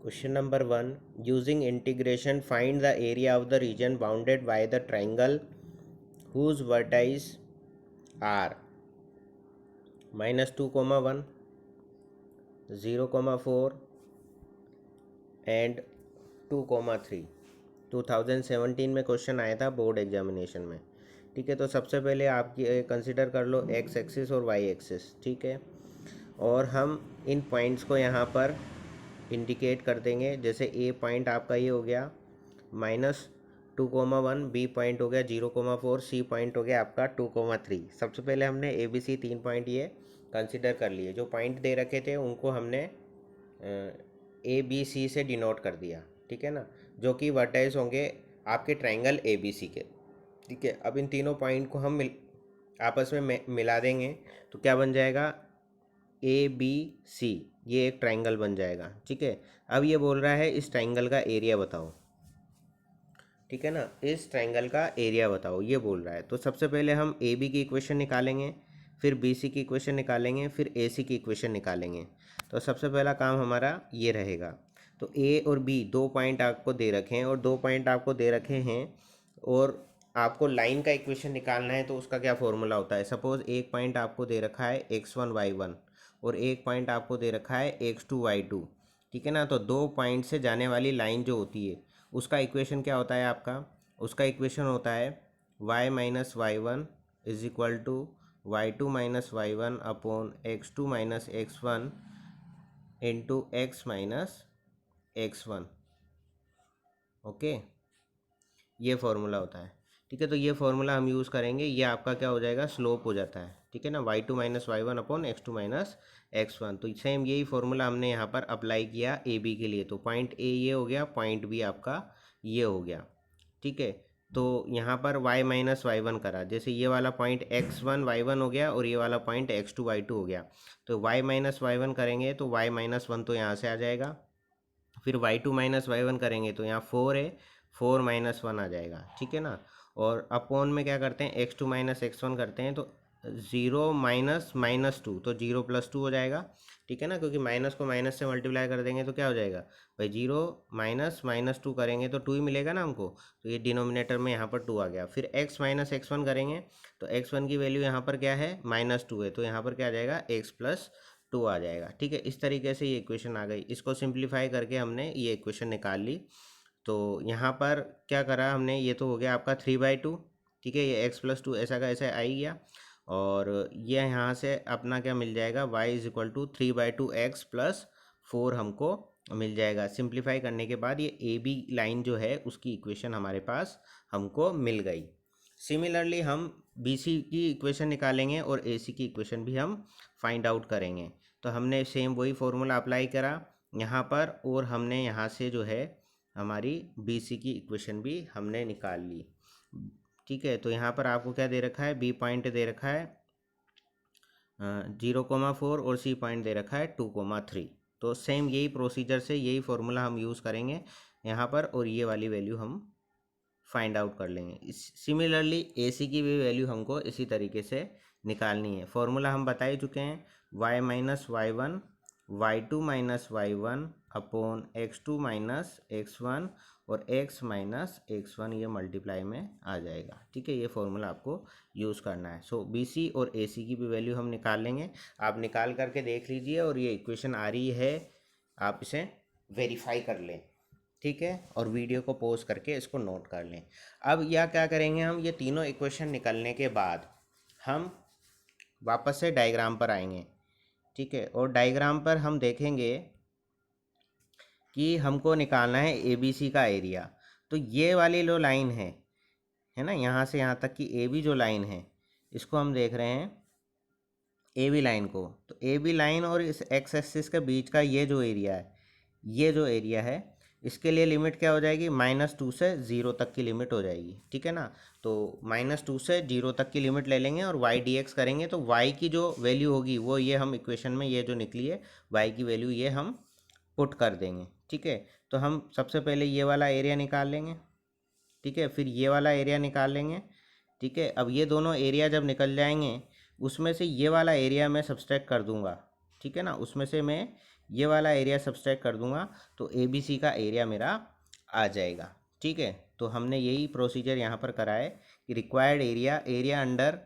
Question number 1. Using integration, find the area of the region bounded by the triangle whose vertices are -2, 1, 0, 4 and 2, 3। 2017 में question आया था board examination में। ठीक है, तो सबसे पहले आप ये कंसिडर कर लो एक्स एक्सिस और वाई एक्सिस। ठीक है, और हम इन पॉइंट्स को यहाँ पर इंडिकेट कर देंगे। जैसे ए पॉइंट आपका ये हो गया -2, 1, बी पॉइंट हो गया 0, 4, सी पॉइंट हो गया आपका 2, 3। सबसे पहले हमने ए बी सी 3 पॉइंट ये कंसिडर कर लिए। जो पॉइंट दे रखे थे उनको हमने ए बी सी से डिनोट कर दिया। ठीक है ना, जो कि वर्टेक्स होंगे आपके ट्रायंगल ए बी सी के। ठीक है, अब इन तीनों पॉइंट को हम आपस में मिला देंगे तो क्या बन जाएगा, ए बी सी, ये एक ट्रायंगल बन जाएगा। ठीक है, अब ये बोल रहा है इस ट्रायंगल का एरिया बताओ। ठीक है ना, इस ट्रायंगल का एरिया बताओ ये बोल रहा है। तो सबसे पहले हम ए बी की इक्वेशन निकालेंगे, फिर बी सी की इक्वेशन निकालेंगे, फिर ए सी की इक्वेशन निकालेंगे। तो सबसे पहला काम हमारा ये रहेगा। तो ए और बी दो पॉइंट आपको दे रखे हैं और दो पॉइंट आपको दे रखे हैं और आपको लाइन का इक्वेशन निकालना है। तो उसका क्या फॉर्मूला होता है, सपोज एक पॉइंट आपको दे रखा है x1 y1 और एक पॉइंट आपको दे रखा है x2 y2। ठीक है ना, तो दो पॉइंट से जाने वाली लाइन जो होती है उसका इक्वेशन क्या होता है आपका, उसका इक्वेशन होता है y-y1 is equal to y2-y1 upon x2-x1 into x-x1। Okay, ये फॉर्मूला होता है। ठीक है, तो ये फॉर्मूला हम यूज़ करेंगे। ये आपका क्या हो जाएगा, स्लोप हो जाता है। ठीक है ना, y2-y1 अपॉन x2-x1। तो सेम यही फॉर्मूला हमने यहाँ पर अप्लाई किया ए बी के लिए। तो पॉइंट ए ये हो गया, पॉइंट बी आपका ये हो गया। ठीक है, तो यहाँ पर y-y1 करा, जैसे ये वाला पॉइंट x1y1 हो गया और ये वाला पॉइंट x2y2 हो गया। तो y-y1 करेंगे तो y-1 तो यहाँ से आ जाएगा। फिर y2-y1 करेंगे तो यहाँ 4 है, 4-1 आ जाएगा। ठीक है ना, और अपोन में क्या करते हैं, x2-x1 करते हैं तो 0 - -2 तो 0+2 हो जाएगा। ठीक है ना, क्योंकि माइनस को माइनस से मल्टीप्लाई कर देंगे तो क्या हो जाएगा भाई, 0 - -2 करेंगे तो 2 ही मिलेगा ना हमको। तो ये डिनोमिनेटर में यहाँ पर 2 आ गया। फिर x-x1 करेंगे तो x1 की वैल्यू यहाँ पर क्या है, -2 है, तो यहाँ पर क्या आ जाएगा, x+2 आ जाएगा। ठीक है, इस तरीके से ये इक्वेशन आ गई। इसको सिंप्लीफाई करके हमने ये इक्वेशन निकाल ली। तो यहाँ पर क्या करा हमने, ये तो हो गया आपका 3/2। ठीक है, ये x+2 ऐसा का ऐसा आ ही गया और ये यहाँ से अपना क्या मिल जाएगा, y is equal to 3/2 x+4 हमको मिल जाएगा। सिंप्लीफाई करने के बाद ये ए बी लाइन जो है उसकी इक्वेशन हमारे पास हमको मिल गई। सिमिलरली हम बी सी की इक्वेशन निकालेंगे और ए सी की इक्वेशन भी हम फाइंड आउट करेंगे। तो हमने सेम वही फॉर्मूला अप्लाई करा यहाँ पर और हमने यहाँ से जो है हमारी बी सी की इक्वेशन भी हमने निकाल ली। ठीक है, तो यहाँ पर आपको क्या दे रखा है, बी पॉइंट दे रखा है 0,4 और सी पॉइंट दे रखा है 2,3। तो सेम यही प्रोसीजर से यही फॉर्मूला हम यूज़ करेंगे यहाँ पर और ये वाली वैल्यू हम फाइंड आउट कर लेंगे। सिमिलरली ए सी की भी वैल्यू हमको इसी तरीके से निकालनी है। फॉर्मूला हम बता ही चुके हैं, y-y1 y2-y1 अपॉन x2-x1 और x-x1 ये मल्टीप्लाई में आ जाएगा। ठीक है, ये फॉर्मूला आपको यूज़ करना है। सो बी सी और ए सी की भी वैल्यू हम निकाल लेंगे। आप निकाल करके देख लीजिए और ये इक्वेशन आ रही है, आप इसे वेरीफाई कर लें। ठीक है, और वीडियो को पॉज करके इसको नोट कर लें। अब यह क्या करेंगे, हम ये तीनों इक्वेशन निकलने के बाद हम वापस से डायग्राम पर आएंगे। ठीक है, और डायग्राम पर हम देखेंगे कि हमको निकालना है ए बी सी का एरिया। तो ये वाली जो लाइन है ना, यहाँ से यहाँ तक की ए बी जो लाइन है, इसको हम देख रहे हैं ए बी लाइन को। तो ए बी लाइन और इस एक्स एक्सिस के बीच का ये जो एरिया है, ये जो एरिया है, इसके लिए लिमिट क्या हो जाएगी, -2 से 0 तक की लिमिट हो जाएगी। ठीक है ना, तो -2 से 0 तक की लिमिट ले लेंगे और y dx करेंगे तो y की जो वैल्यू होगी वो ये हम इक्वेशन में ये जो निकली है y की वैल्यू ये हम पुट कर देंगे। ठीक है, तो हम सबसे पहले ये वाला एरिया निकाल लेंगे। ठीक है, फिर ये वाला एरिया निकाल लेंगे। ठीक है, अब ये दोनों एरिया जब निकल जाएंगे उसमें से ये वाला एरिया मैं सब्सट्रैक्ट कर दूंगा। ठीक है ना, उसमें से मैं ये वाला एरिया सब्सट्रैक्ट कर दूंगा तो ए बी सी का एरिया मेरा आ जाएगा। ठीक है, तो हमने यही प्रोसीजर यहाँ पर करा है कि required area, area under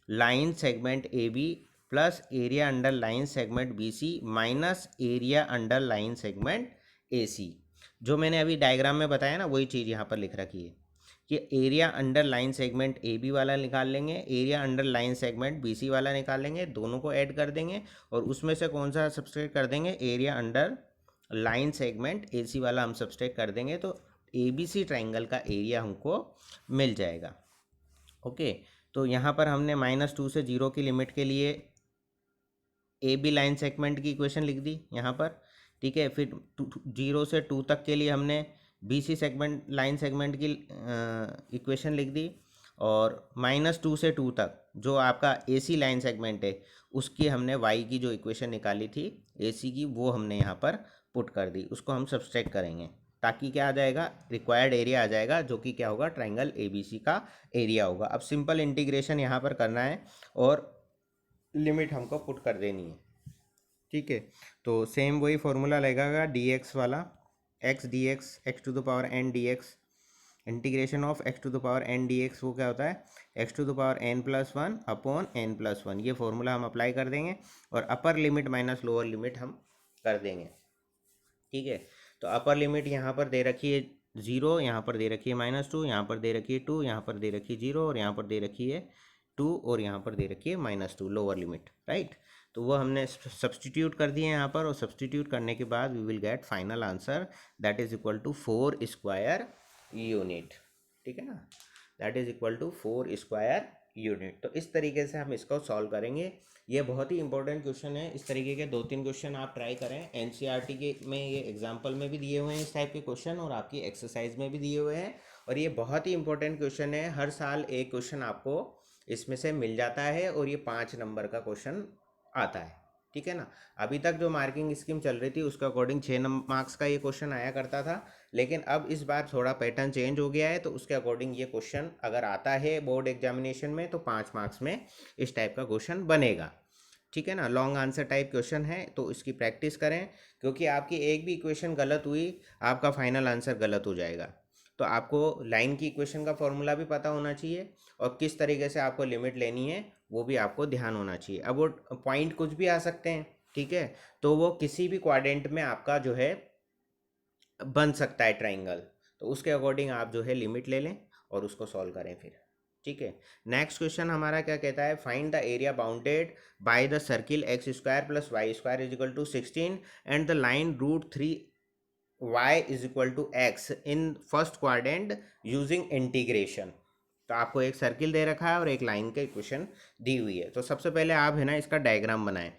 line segment A B plus area under line segment B C minus area under line segment A C. जो मैंने अभी डायग्राम में बताया ना वही चीज़ यहाँ पर लिख रखी है कि area under line segment A B वाला निकाल लेंगे, area under line segment B C वाला निकाल लेंगे, दोनों को ऐड कर देंगे और उसमें से कौन सा सब्सट्रैक्ट कर देंगे, area under line segment A C वाला हम सब्सट्रैक्ट कर देंगे, तो ए बी सी ट्राइंगल का एरिया हमको मिल जाएगा। ओके, तो यहाँ पर हमने -2 से 0 की लिमिट के लिए ए बी लाइन सेगमेंट की इक्वेशन लिख दी यहाँ पर। ठीक है, फिर 0 से 2 तक के लिए हमने B C segment line segment की इक्वेशन लिख दी, और -2 से 2 तक जो आपका ए सी लाइन सेगमेंट है उसकी हमने वाई की जो इक्वेशन निकाली थी ए सी की, वो हमने यहाँ पर पुट कर दी, उसको हम सब्सट्रैक्ट करेंगे ताकि क्या आ जाएगा, रिक्वायर्ड एरिया आ जाएगा, जो कि क्या होगा, ट्राइंगल ए बी सी का एरिया होगा। अब सिंपल इंटीग्रेशन यहाँ पर करना है और लिमिट हमको पुट कर देनी है। ठीक है, तो सेम वही फॉर्मूला लगेगा डी एक्स वाला, x d x, x to the power n d x, integration of x to the power n d x, वो क्या होता है, x to the power n plus one upon n plus one. ये formula हम apply कर देंगे और upper limit minus lower limit हम कर देंगे। ठीक है, तो अपर लिमिट यहाँ पर दे रखी है 0, यहाँ पर दे रखी है -2, यहाँ पर दे रखी है 2, यहाँ पर दे रखी है 0 और यहाँ पर दे रखी है 2 और यहाँ पर दे रखी है -2 लोअर लिमिट, राइट। तो वो हमने सब्सटीट्यूट कर दिए यहाँ पर, और सब्सटीट्यूट करने के बाद we will get final answer that is equal to 4 square unit. ठीक है ना, that is equal to 4 square unit. तो इस तरीके से हम इसको सॉल्व करेंगे। ये बहुत ही इंपॉर्टेंट क्वेश्चन है, इस तरीके के 2-3 क्वेश्चन आप ट्राई करें। एनसीईआरटी के में ये एग्जाम्पल में भी दिए हुए हैं इस टाइप के क्वेश्चन, और आपकी एक्सरसाइज में भी दिए हुए हैं, और ये बहुत ही इंपॉर्टेंट क्वेश्चन है। हर साल एक क्वेश्चन आपको इसमें से मिल जाता है और ये 5 नंबर का क्वेश्चन आता है। ठीक है ना, अभी तक जो मार्किंग स्कीम चल रही थी उसके अकॉर्डिंग 6 मार्क्स का ये क्वेश्चन आया करता था, लेकिन अब इस बार थोड़ा पैटर्न चेंज हो गया है, तो उसके अकॉर्डिंग ये क्वेश्चन अगर आता है बोर्ड एग्जामिनेशन में तो 5 मार्क्स में इस टाइप का क्वेश्चन बनेगा। ठीक है ना, लॉन्ग आंसर टाइप क्वेश्चन है, तो इसकी प्रैक्टिस करें, क्योंकि आपकी एक भी इक्वेशन गलत हुई आपका फाइनल आंसर गलत हो जाएगा। तो आपको लाइन की इक्वेशन का फॉर्मूला भी पता होना चाहिए, और किस तरीके से आपको लिमिट लेनी है वो भी आपको ध्यान होना चाहिए। अब वो पॉइंट कुछ भी आ सकते हैं, ठीक है, तो वो किसी भी क्वाड्रेंट में आपका जो है बन सकता है ट्राइंगल, तो उसके अकॉर्डिंग आप जो है लिमिट ले लें और उसको सॉल्व करें फिर। ठीक है, नेक्स्ट क्वेश्चन हमारा क्या कहता है, find the area bounded by the circle x square plus y square is equal to 16 and the line √3 y is equal to x in first quadrant using integration. तो आपको एक सर्किल दे रखा है और एक लाइन का इक्वेशन दी हुई है। तो सबसे पहले आप है ना इसका डायग्राम बनाएं।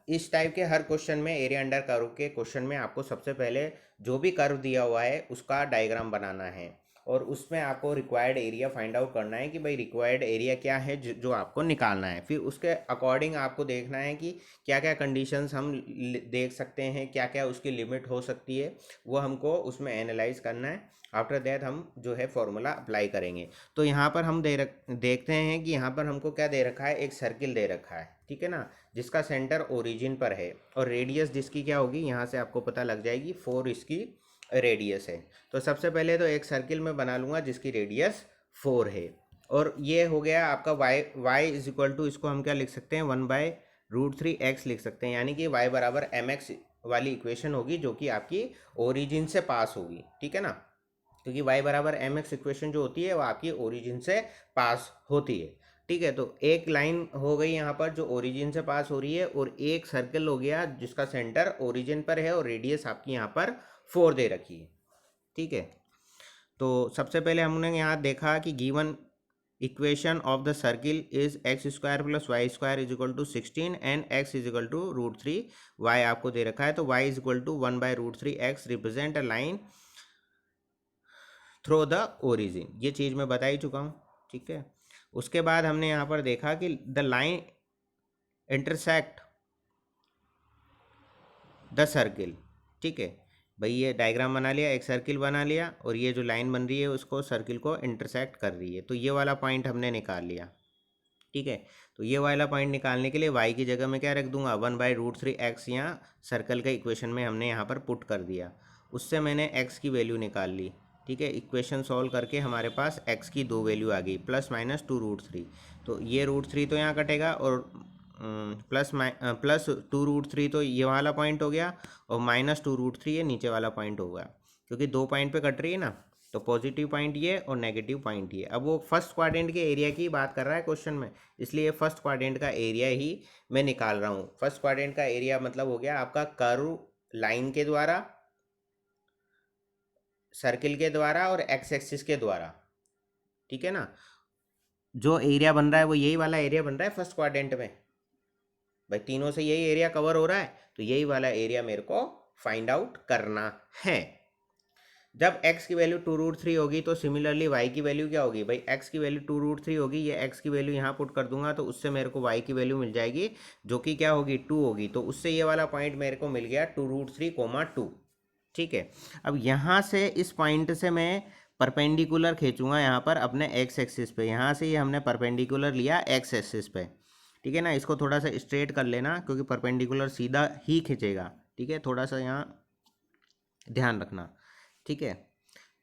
इस टाइप के हर क्वेश्चन में, एरिया अंडर कर्व के क्वेश्चन में, आपको सबसे पहले जो भी कर्व दिया हुआ है उसका डायग्राम बनाना है, और उसमें आपको रिक्वायर्ड एरिया फाइंड आउट करना है कि भाई रिक्वायर्ड एरिया क्या है जो आपको निकालना है। फिर उसके अकॉर्डिंग आपको देखना है कि क्या क्या कंडीशंस हम देख सकते हैं, क्या क्या उसकी लिमिट हो सकती है, वो हमको उसमें एनालाइज करना है। आफ्टर दैट हम जो है फॉर्मूला अप्लाई करेंगे। तो यहाँ पर हम देखते हैं कि यहाँ पर हमको क्या दे रखा है, एक सर्किल दे रखा है, ठीक है ना, जिसका सेंटर ओरिजिन पर है, और रेडियस जिसकी क्या होगी यहाँ से आपको पता लग जाएगी, 4 इसकी रेडियस है। तो सबसे पहले तो एक सर्किल में बना लूँगा जिसकी रेडियस 4 है, और ये हो गया आपका y इज इक्वल टू, इसको हम क्या लिख सकते हैं, 1/√3 x लिख सकते हैं, यानी कि y बराबर mx वाली इक्वेशन होगी जो कि आपकी ओरिजिन से पास होगी। ठीक है ना, क्योंकि y बराबर mx इक्वेशन जो होती है वो आपकी ओरिजिन से पास होती है। ठीक है, तो एक लाइन हो गई यहाँ पर जो ओरिजिन से पास हो रही है, और एक सर्कल हो गया जिसका सेंटर ओरिजिन पर है और रेडियस आपकी यहाँ पर 4 दे रखी है। ठीक है, तो सबसे पहले हमने यहाँ देखा कि given equation of the circle is x square plus y square is equal to 16 and x is equal to √3 y आपको दे रखा है, तो y is equal to 1/√3 x represent a line through the origin. ये चीज़ मैं बता ही चुका हूँ। ठीक है, उसके बाद हमने यहाँ पर देखा कि the line intersect the circle. ठीक है भाई, ये डायग्राम बना लिया, एक सर्किल बना लिया, और ये जो लाइन बन रही है उसको सर्किल को इंटरसेक्ट कर रही है, तो ये वाला पॉइंट हमने निकाल लिया। ठीक है। तो ये वाला पॉइंट निकालने के लिए y की जगह मैं क्या रख दूंगा, 1/√3x यहाँ सर्कल का इक्वेशन में हमने यहाँ पर पुट कर दिया, उससे मैंने x की वैल्यू निकाल ली। ठीक है, इक्वेशन सॉल्व करके हमारे पास x की दो वैल्यू आ गई, +-2√3। तो ये √3 तो यहाँ कटेगा और +2√3 तो ये वाला पॉइंट हो गया, और -2√3 ये नीचे वाला पॉइंट होगा, क्योंकि दो पॉइंट पे कट रही है ना, तो पॉजिटिव पॉइंट ये और नेगेटिव पॉइंट ये। अब वो फर्स्ट क्वाड्रेंट के एरिया की बात कर रहा है क्वेश्चन में, इसलिए फर्स्ट क्वाड्रेंट का एरिया ही मैं निकाल रहा हूँ। फर्स्ट क्वाड्रेंट का एरिया मतलब हो गया आपका कर्व लाइन के द्वारा, सर्किल के द्वारा और एक्स एक्सिस के द्वारा। ठीक है ना, जो एरिया बन रहा है वो यही वाला एरिया बन रहा है फर्स्ट क्वाड्रेंट में। भाई तीनों से यही एरिया कवर हो रहा है, तो यही वाला एरिया मेरे को फाइंड आउट करना है। जब x की वैल्यू 2√3 होगी तो सिमिलरली y की वैल्यू क्या होगी, भाई x की वैल्यू 2√3 होगी, ये x की वैल्यू यहाँ पुट कर दूंगा तो उससे मेरे को y की वैल्यू मिल जाएगी, जो कि क्या होगी, 2 होगी। तो उससे ये वाला पॉइंट मेरे को मिल गया 2√3, 2। ठीक है, अब यहाँ से इस पॉइंट से मैं परपेंडिकुलर खींचूंगा यहाँ पर अपने x एक्सिस पे। यहाँ से ये हमने परपेंडिकुलर लिया x एक्सिस पे। ठीक है ना, इसको थोड़ा सा स्ट्रेट कर लेना, क्योंकि परपेंडिकुलर सीधा ही खींचेगा। ठीक है, थोड़ा सा यहाँ ध्यान रखना। ठीक है,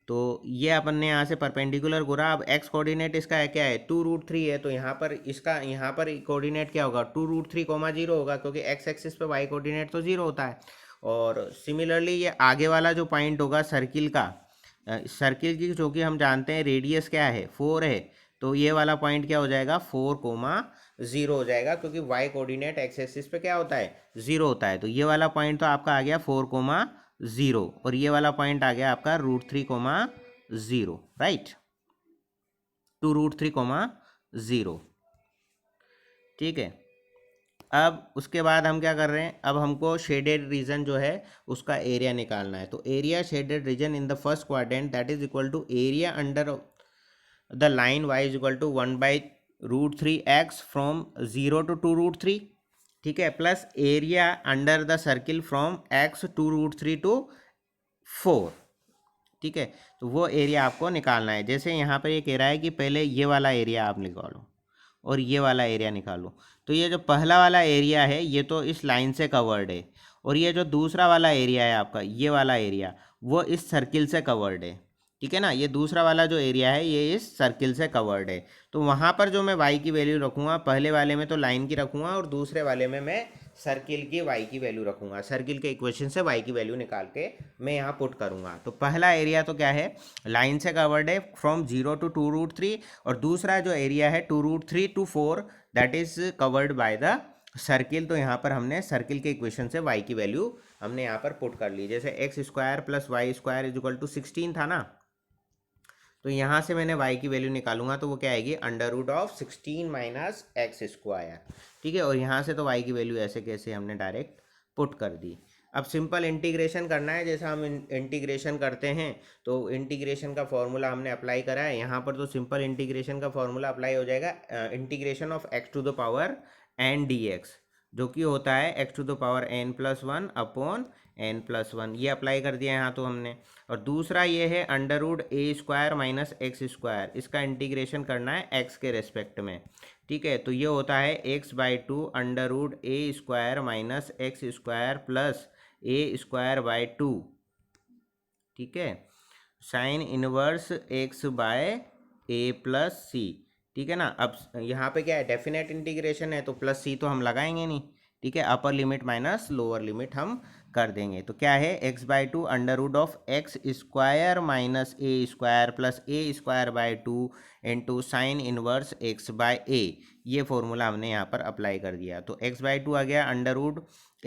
तो ये अपन ने यहाँ से परपेंडिकुलर घुरा। अब x कोऑर्डिनेट इसका क्या है, 2√3 है, तो यहाँ पर इसका यहाँ पर कोऑर्डिनेट क्या होगा, 2√3, 0 होगा, क्योंकि x एक्सिस पे y कोऑर्डिनेट तो 0 होता है। और सिमिलरली ये आगे वाला जो पॉइंट होगा सर्किल का, सर्किल की जो कि हम जानते हैं रेडियस क्या है, 4 है, तो ये वाला पॉइंट क्या हो जाएगा, 4,0 हो जाएगा, क्योंकि y कोऑर्डिनेट x एक्सिस पे क्या होता है, 0 होता है। तो ये वाला पॉइंट तो आपका आ गया 4,0, और ये वाला पॉइंट आ गया आपका √3,0, राइट, 2√3,0। ठीक है, अब उसके बाद हम क्या कर रहे हैं, अब हमको शेडेड रीजन जो है उसका एरिया निकालना है। तो area shaded region in the first quadrant that is equal to area under the line y is equal to 1/√3x from 0 to 2√3। ठीक है, plus area under the circle from x to √3 to 4। ठीक है, तो वो area आपको निकालना है। जैसे यहाँ पर ये कह रहा है कि पहले ये वाला एरिया आप निकालो और ये वाला एरिया निकालो। तो ये जो पहला वाला एरिया है ये तो इस लाइन से कवर्ड है, और ये जो दूसरा वाला एरिया है आपका, ये वाला एरिया, वो इस सर्किल से कवर्ड है। ठीक है ना, ये दूसरा वाला जो एरिया है ये इस सर्किल से कवर्ड है। तो वहाँ पर जो मैं y की वैल्यू रखूँगा, पहले वाले में तो लाइन की रखूँगा और दूसरे वाले में मैं सर्किल की y की वैल्यू रखूँगा। सर्किल के इक्वेशन से y की वैल्यू निकाल के मैं यहाँ पुट करूँगा। तो पहला एरिया तो क्या है, लाइन से कवर्ड है फ्रॉम 0 to 2√3, और दूसरा जो एरिया है 2√3 to 4 that is covered by the circle. तो यहाँ पर हमने सर्किल के इक्वेशन से y की वैल्यू हमने यहाँ पर पुट कर ली। जैसे x² + y² is equal to 16 था ना, तो यहाँ से मैंने y की वैल्यू निकालूंगा तो वो क्या आएगी, √16 - x²। ठीक है, और यहाँ से तो y की वैल्यू ऐसे कैसे हमने डायरेक्ट पुट कर दी। अब सिंपल इंटीग्रेशन करना है, जैसा हम इंटीग्रेशन करते हैं तो इंटीग्रेशन का फॉर्मूला हमने अप्लाई करा है यहाँ पर। तो सिंपल इंटीग्रेशन का फॉर्मूला अप्लाई हो जाएगा, इंटीग्रेशन ऑफ x⁴n dx, जो कि होता है x⁴n+1 अपॉन n+1, ये अप्लाई कर दिया यहाँ तो हमने। और दूसरा ये है √a² - x², इसका इंटीग्रेशन करना है x के रेस्पेक्ट में। ठीक है, तो ये होता है x/2 √a² - x² plus a²/2। ठीक है, sine inverse x/a plus c। ठीक है ना, अब यहाँ पे क्या है, डेफिनेट इंटीग्रेशन है, तो प्लस c तो हम लगाएंगे नहीं। ठीक है, अपर लिमिट माइनस लोअर लिमिट हम कर देंगे। तो क्या है, x/2 √x² - a² plus a²/2 into sine inverse x/a। ये फॉर्मूला हमने यहाँ पर अप्लाई कर दिया। तो x/2 आ गया √a² -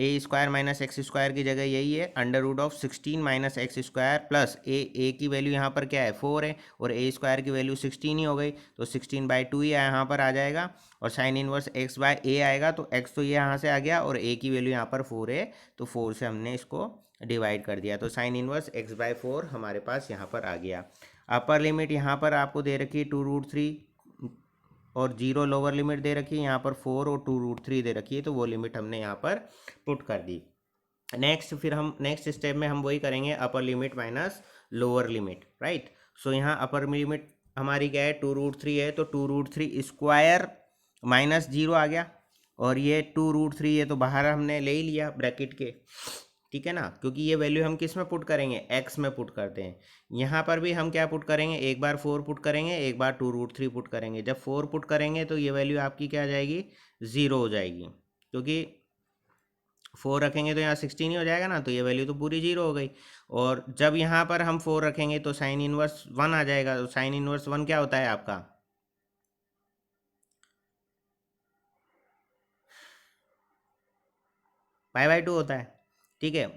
x² की जगह यही है √16 - x² प्लस a की वैल्यू यहाँ पर क्या है, 4 है, और a² की वैल्यू 16 ही हो गई, तो 16/2 ही यहाँ पर आ जाएगा, और साइन इनवर्स x/a आएगा। तो x तो ये यहाँ से आ गया और a की वैल्यू यहाँ पर 4 है, तो 4 से हमने इसको डिवाइड कर दिया, तो साइन इनवर्स x/4 हमारे पास यहाँ पर आ गया। अपर लिमिट यहाँ पर आपको दे रखी है 2√3 और 0 लोअर लिमिट दे रखी है, यहाँ पर 4 और 2√3 दे रखी है, तो वो लिमिट हमने यहाँ पर पुट कर दी। नेक्स्ट फिर हम नेक्स्ट स्टेप में हम वही करेंगे, upper limit minus lower limit, right. So यहाँ अपर लिमिट हमारी क्या है, 2√3 है, तो 2√3² माइनस 0 आ गया, और ये 2√3 ये तो बाहर हमने ले ही लिया ब्रैकेट के, ठीक है ना, क्योंकि ये वैल्यू हम किस में पुट करेंगे, एक्स में पुट करते हैं। यहाँ पर भी हम क्या पुट करेंगे, एक बार 4 पुट करेंगे, एक बार 2√3 पुट करेंगे। जब 4 पुट करेंगे तो ये वैल्यू आपकी क्या आ जाएगी, 0 हो जाएगी, क्योंकि 4 रखेंगे तो यहाँ 16 ही हो जाएगा ना, तो ये वैल्यू तो पूरी 0 हो गई। और जब यहाँ पर हम 4 रखेंगे तो साइन इनवर्स 1 आ जाएगा, तो साइन इनवर्स 1 क्या होता है आपका, पाई/2 होता है, ठीक है।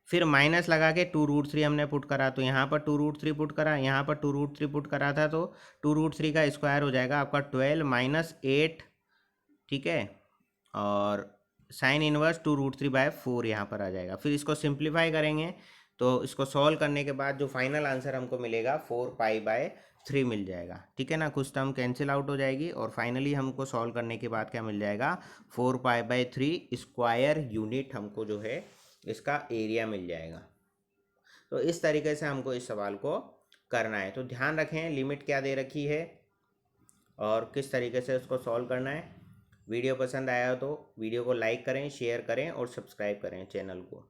फिर माइनस लगा के 2√3 हमने पुट करा, तो यहाँ पर 2√3 पुट करा, यहाँ पर 2√3 पुट करा था, तो 2√3 का स्क्वायर हो जाएगा आपका 12 माइनस 8, ठीक है। और साइन इनवर्स 2√3/4 यहाँ पर आ जाएगा। फिर इसको सिंप्लीफाई करेंगे, तो इसको सॉल्व करने के बाद जो फाइनल आंसर हमको मिलेगा 4π/3 मिल जाएगा, ठीक है ना। कुछ टर्म कैंसिल आउट हो जाएगी, और फाइनली हमको सॉल्व करने के बाद क्या मिल जाएगा, 4π/3 स्क्वायर यूनिट हमको जो है इसका एरिया मिल जाएगा। तो इस तरीके से हमको इस सवाल को करना है। तो ध्यान रखें लिमिट क्या दे रखी है और किस तरीके से उसको सॉल्व करना है। वीडियो पसंद आया तो वीडियो को लाइक करें, शेयर करें और सब्सक्राइब करें चैनल को।